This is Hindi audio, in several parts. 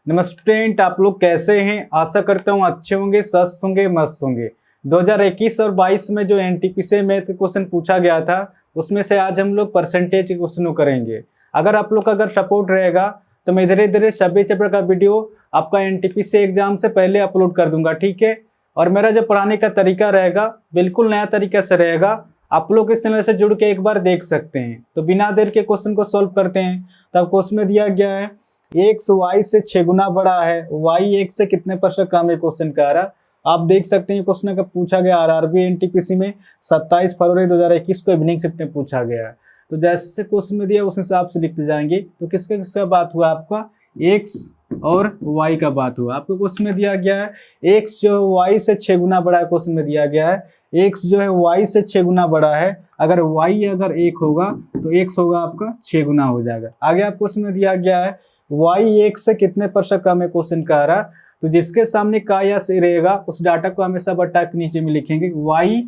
नमस्ते, आप लोग कैसे हैं? आशा करता हूँ अच्छे होंगे, स्वस्थ होंगे, मस्त होंगे। 2021 और 22 में जो एनटीपीसी मैथ क्वेश्चन पूछा गया था, उसमें से आज हम लोग परसेंटेज के क्वेश्चन करेंगे। अगर आप लोग का अगर सपोर्ट रहेगा तो मैं धीरे धीरे सभी चैप्टर का वीडियो आपका एनटीपीसी एग्जाम से पहले अपलोड कर दूंगा, ठीक है। और मेरा जो पढ़ाने का तरीका रहेगा बिल्कुल नया तरीका से रहेगा। आप लोग इस चैनल से जुड़ के एक बार देख सकते हैं। तो बिना देर के क्वेश्चन को सॉल्व करते हैं। तब क्वेश्चन में दिया गया है x y से 6 गुना बड़ा है, y x से कितने % कम है। क्वेश्चन का आ रहा आप देख सकते हैं। क्वेश्चन का पूछा गया आरआरबी एनटीपीसी में 27 फरवरी 2021 को इवनिंग शिफ्ट में पूछा गया है। तो जैसे क्वेश्चन में दिया उस हिसाब से लिखते जाएंगे। तो किसका किसका बात हुआ? आपका x और y का बात हुआ। आपको क्वेश्चन में दिया गया है x जो y से 6 गुना बड़ा है। क्वेश्चन में दिया गया है x जो है y से 6 गुना बड़ा है। अगर y अगर 1 होगा तो x होगा आपका 6 गुना हो जाएगा। आगे आप क्वेश्चन में दिया गया है y 1 से कितने % कम है। क्वेश्चन का आ रहा तो जिसके सामने का या से रहेगा उस डाटा को हमेशा बटा के नीचे में लिखेंगे y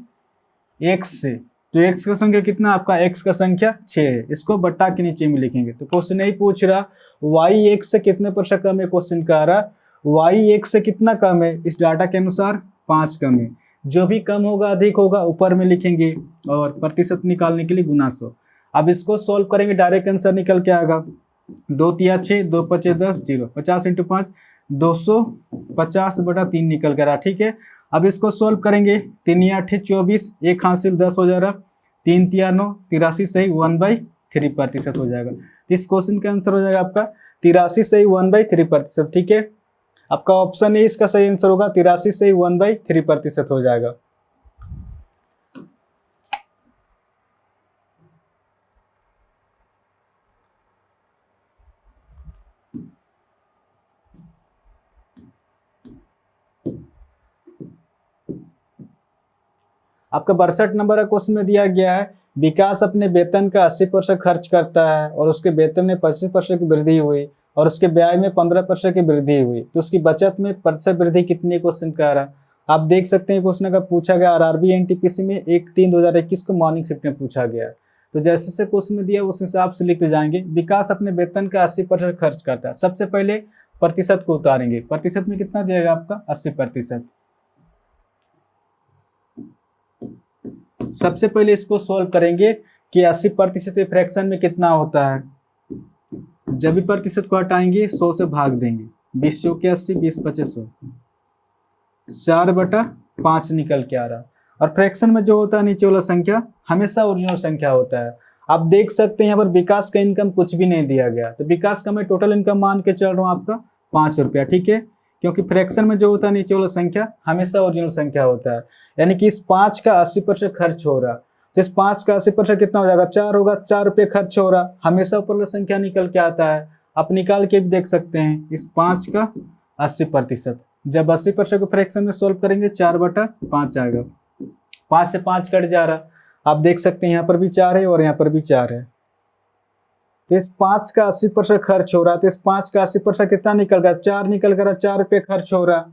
x से। तो x का संख्या कितना? आपका x का संख्या 6 है, इसको बटा के नीचे में लिखेंगे। तो क्वेश्चन नहीं पूछ रहा y x से कितने % कम है। क्वेश्चन का आ रहा y x से कितना कम है? इस डाटा के अनुसार 5 कम है। जो भी कम होगा अधिक होगा ऊपर में लिखेंगे और प्रतिशत निकालने के लिए गुना 100। अब इसको सॉल्व करेंगे, डायरेक्ट आंसर निकल के आएगा 2 तिया 6, 2 पचे 10, 0, 50 × 5 250/3 निकल कर रहा, ठीक है। अब इसको सॉल्व करेंगे। 3 या 8 24, 1 हासिल 10 हो जा रहा, 3 तिया 9, 83 सही 1/3% हो जाएगा। इस क्वेश्चन का आंसर हो जाएगा आपका 83 सही 1/3%, ठीक है। आपका ऑप्शन ए इसका सही आंसर होगा, 83 सही 1/3% हो जाएगा। आपका 62 नंबर का क्वेश्चन में दिया गया है विकास अपने वेतन का 80% खर्च करता है और उसके वेतन में 25% की वृद्धि हुई और उसके व्यय में 15% की वृद्धि हुई, तो उसकी बचत में प्रतिशत वृद्धि कितनी? क्वेश्चन का आ रहा आप देख सकते हैं। क्वेश्चन का पूछा गया आरआरबी एनटीपीसी में 1/3/2021 को मॉर्निंग शिफ्ट में पूछा गया। तो जैसे से क्वेश्चन में दिया उस हिसाब से लिखते जाएंगे। विकास अपने वेतन का 80% खर्च करता है। सबसे पहले प्रतिशत को उतारेंगे। प्रतिशत में कितना दिएगा? आपका 80%। सबसे पहले इसको सॉल्व करेंगे कि 80% फ्रैक्शन में कितना होता है। जब भी प्रतिशत को हटाएंगे 100 से भाग देंगे। 20 चौके 80, 20 पचे 100, 4/5 निकल के आ रहा। और फ्रैक्शन में जो होता है नीचे वाला संख्या हमेशा ओरिजिनल संख्या होता है। आप देख सकते हैं यहाँ पर विकास का इनकम कुछ भी नहीं दिया गया, तो विकास का मैं टोटल इनकम मान के चल रहा हूँ आपका 5 रुपया, ठीक है। क्योंकि फ्रैक्शन में जो होता है नीचे वाला संख्या हमेशा ओरिजिनल संख्या होता है। यानी कि इस 5 का 80% खर्च हो रहा, तो इस 5 का 80% कितना हो जाएगा? 4 होगा। 4 रुपये खर्च हो रहा, हमेशा ऊपर वाला संख्या निकल के आता है। आप निकाल के भी देख सकते हैं इस 5 का 80%। जब 80% को फ्रैक्शन में सोल्व करेंगे 4/5 आएगा। 5 से 5 कट जा रहा, आप देख सकते हैं यहाँ पर भी 4 है और यहाँ पर भी 4 है। तो इस 5 का 80% खर्च हो रहा, तो इस 5 का 80% कितना निकल गया? 4 निकल गया। 4 रुपये खर्च हो रहा।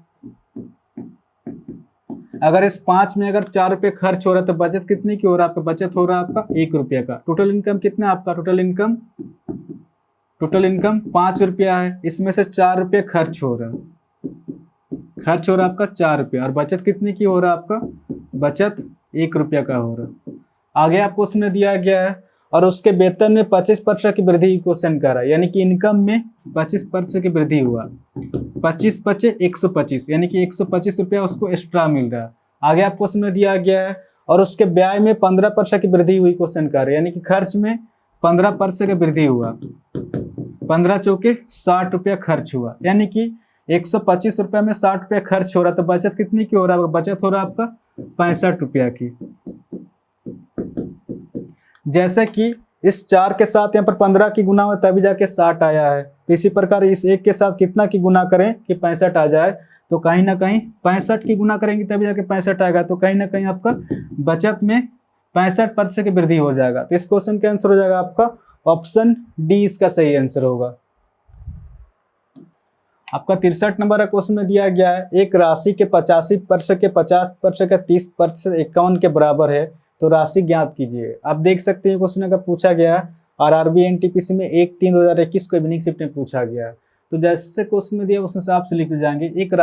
अगर इस 5 में अगर 4 रुपये खर्च हो रहा तो बचत कितनी की हो रहा? आपका बचत हो रहा है आपका 1 रुपये का। टोटल इनकम कितना आपका? टोटल इनकम 5 रुपया है। इसमें से 4 रुपये खर्च हो रहा आपका 4 रुपये। और बचत कितने की हो रहा आपका? बचत 1 रुपया का हो रहा। आगे आपको उसने दिया गया है और उसके वेतन में 25% की वृद्धि क्वेश्चन कर रहा है। यानी कि इनकम में 25% की वृद्धि हुआ। 25 पचे 125, यानी कि 125 रुपया उसको एक्स्ट्रा मिल रहा है। आगे आपको क्वेश्चन में दिया गया है और उसके व्यय में 15% की वृद्धि हुई। क्वेश्चन कर रहा है यानी कि खर्च में 15% की वृद्धि हुआ। 15 चौके 60 रुपया खर्च हुआ। यानी कि 125 रुपया में 60 रुपया खर्च हो रहा, तो बचत कितनी की हो रहा है? बचत हो रहा है आपका 65 रुपया की। जैसे कि इस 4 के साथ यहाँ पर 15 की गुना हो तभी जाके 60 आया है। तो इसी प्रकार इस 1 के साथ कितना की गुना करें कि 65 आ जाए? तो कहीं ना कहीं 65 की गुना करेंगे तभी जाके 65 आएगा। तो कहीं ना कहीं आपका बचत में 65% की वृद्धि हो जाएगा। तो इस क्वेश्चन का आंसर हो जाएगा आपका ऑप्शन डी, इसका सही आंसर होगा। आपका 63 नंबर का क्वेश्चन में दिया गया है एक राशि के 85% के 50% का 30% 51 के बराबर है, तो राशि ज्ञात कीजिए। आप देख सकते हैं क्वेश्चन का पूछा गया आरआरबी एनटीपीसी में 1/3/2021 को इवनिंग शिफ्ट में पूछा गया। तो जैसे क्वेश्चन में दिया उस हिसाब से लिखते जाएंगे। एक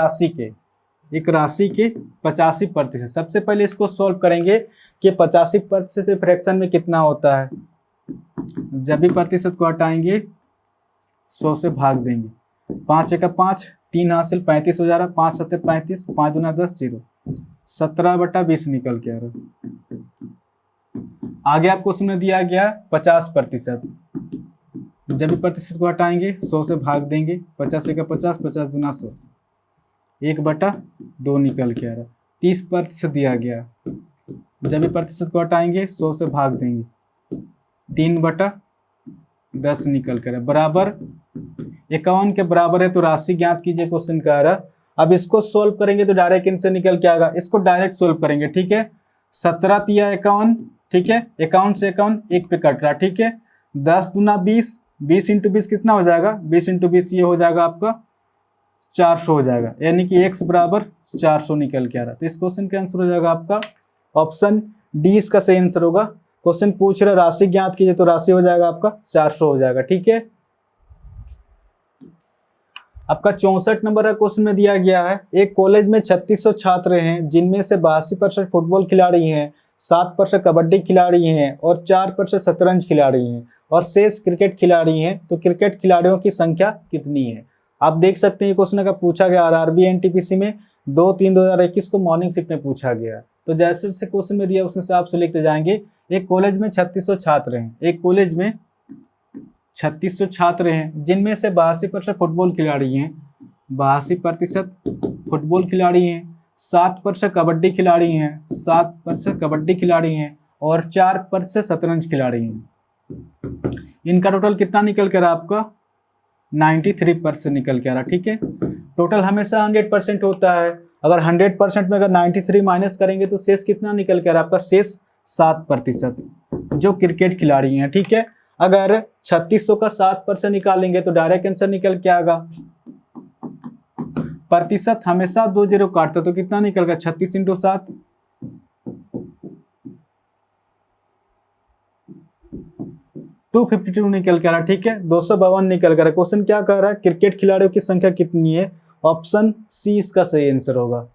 राशि के 85%। सबसे पहले इसको सॉल्व करेंगे कि 85% फ्रैक्शन में कितना होता है। जब भी प्रतिशत को हटाएंगे 100 से भाग देंगे। 5 एका 5, 3 हासिल 35 हो जा रहा, 5 सत्ते 35, 5 दूना 10, 0, 17/20 निकल के आ रहा। आगे आपको उसमें दिया गया 50%। जब भी प्रतिशत को हटाएंगे 100 से भाग देंगे। 50 एका 50, 50 दूना 100, 1/2 निकल के आ रहा। 30% दिया गया। जब भी प्रतिशत को हटाएंगे 100 से भाग देंगे। 3/10 निकल कर बराबर 51 के बराबर है। तो राशि ज्ञात कीजिए क्वेश्चन का रहा। अब इसको सोल्व करेंगे तो डायरेक्ट इनसे निकल के आएगा। इसको डायरेक्ट सोल्व करेंगे, ठीक है। 17 तिया 51, ठीक है। 51 से 51 1 पे कट रहा, ठीक है। 10 दूना 20, 20 इंटू 20 कितना हो जाएगा? 20 इंटू 20 ये हो जाएगा आपका 400 हो जाएगा, यानी कि x बराबर 400 निकल के आ रहा है। तो इस क्वेश्चन का आंसर हो जाएगा आपका ऑप्शन डी, इसका सही आंसर होगा। क्वेश्चन पूछ रहा राशि ज्ञात कीजिए, तो राशि हो जाएगा आपका 400 हो जाएगा, ठीक है। आपका 64 नंबर का क्वेश्चन में दिया गया है। एक कॉलेज में 3600 छात्र हैं, जिनमें से 82% फुटबॉल खिलाड़ी हैं, 7% कबड्डी खिलाड़ी हैं और 4% शतरंज खिलाड़ी हैं और शेष क्रिकेट खिलाड़ी हैं। तो क्रिकेट खिलाड़ियों की संख्या कितनी है? आप देख सकते हैं क्वेश्चन का पूछा गया आरआरबी एनटीपीसी में 2/3/2021 को मॉर्निंग शिफ्ट में पूछा गया। तो जैसे जैसे क्वेश्चन में दिया उस हिसाब से लिखते जाएंगे। एक कॉलेज में 3600 छात्र हैं, एक कॉलेज में 3600 छात्र हैं, जिनमें से 82% फुटबॉल खिलाड़ी हैं, 82% फुटबॉल खिलाड़ी हैं, 7% कबड्डी खिलाड़ी हैं, 7% कबड्डी खिलाड़ी हैं और 4% शतरंज खिलाड़ी हैं। इनका टोटल कितना निकल कर आपका 93% निकल के आ रहा, ठीक है। टोटल हमेशा 100% होता है। अगर 100% में अगर 93 माइनस करेंगे तो शेष कितना निकल के आ रहा आपका? शेष 7% जो क्रिकेट खिलाड़ी हैं, ठीक है। अगर 3600 का 7% निकालेंगे तो डायरेक्ट आंसर निकल के आएगा। प्रतिशत हमेशा 2 0 काटता, तो कितना निकल गया? 36 इंटू 7, 252 निकल के आ रहा, ठीक है। 252 निकल कर। क्वेश्चन क्या कह रहा है? क्रिकेट खिलाड़ियों की संख्या कितनी है? ऑप्शन सी इसका सही आंसर होगा।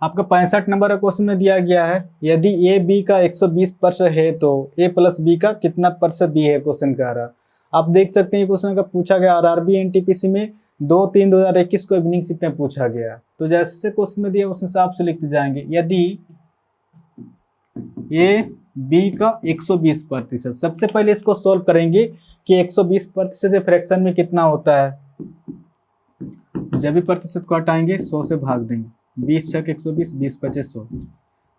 आपका 65 नंबर का क्वेश्चन में दिया गया है। यदि ए बी का 120% है तो ए प्लस बी का कितना % बी है? क्वेश्चन कह रहा। आप देख सकते हैं क्वेश्चन का पूछा गया आरआरबी एनटीपीसी में 2/3/2021 को इवनिंग शिफ्ट में पूछा गया। तो जैसे क्वेश्चन में दिया उस हिसाब से लिखते जाएंगे। यदि ए बी का 120%, सबसे पहले इसको सोल्व करेंगे कि 120% फ्रैक्शन में कितना होता है। जब भी प्रतिशत को हटाएंगे 100 से भाग देंगे। 20 छक 120, 20 पचे 100,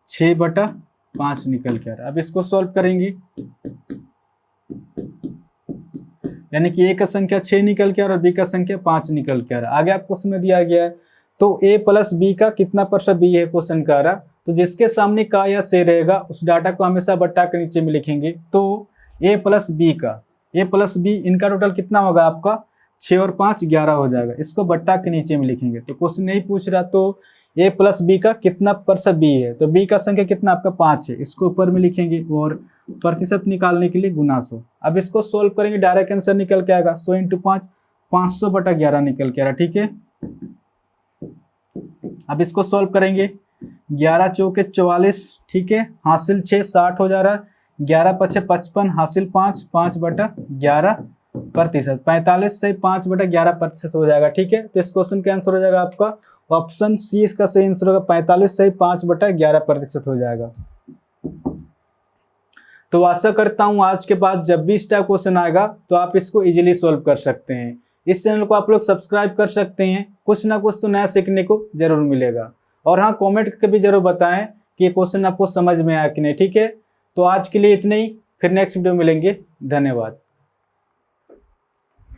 6/5 निकल के आ रहा। अब इसको सोल्व करेंगे, यानी कि ए का संख्या 6 निकल के आ रहा और बी का संख्या 5 निकल के आ रहा। आगे आपको उसमें दिया गया है तो ए प्लस बी का कितना % बी है? क्वेश्चन का रहा। तो जिसके सामने का या से रहेगा उस डाटा को हमेशा बट्टा के नीचे में लिखेंगे। तो ए प्लस बी इनका टोटल कितना होगा आपका? 6 और 5 11 हो जाएगा। इसको बट्टा के नीचे में लिखेंगे। तो क्वेश्चन नहीं पूछ रहा तो ए प्लस बी का कितना % बी है? तो बी का संख्या कितना आपका 5 है, इसको ऊपर में लिखेंगे और प्रतिशत निकालने के लिए गुना 100। अब इसको सोल्व करेंगे, डायरेक्ट आंसर निकल के आएगा 100 इंटू 5, 500/11 निकल के आ रहा, ठीक है। अब इसको सोल्व करेंगे, 11 चौके 44, ठीक है, हासिल 6 60 हो जा रहा है, 11 पचे 55, हासिल 5, 5/11 प्रतिशत, 45 से 5/11% हो जाएगा, ठीक है। तो इस क्वेश्चन का आंसर हो जाएगा आपका ऑप्शन सी, इसका सही आंसर होगा 45 से 5/11% हो जाएगा। तो आशा करता हूं आज के बाद जब भी इस टाइप क्वेश्चन आएगा तो आप इसको इजीली सॉल्व कर सकते हैं। इस चैनल को आप लोग सब्सक्राइब कर सकते हैं, कुछ ना कुछ तो नया सीखने को जरूर मिलेगा। और हाँ, कमेंट करके भी जरूर बताएं कि ये क्वेश्चन आपको समझ में आया कि नहीं, ठीक है। तो आज के लिए इतना ही, फिर नेक्स्ट वीडियो मिलेंगे। धन्यवाद।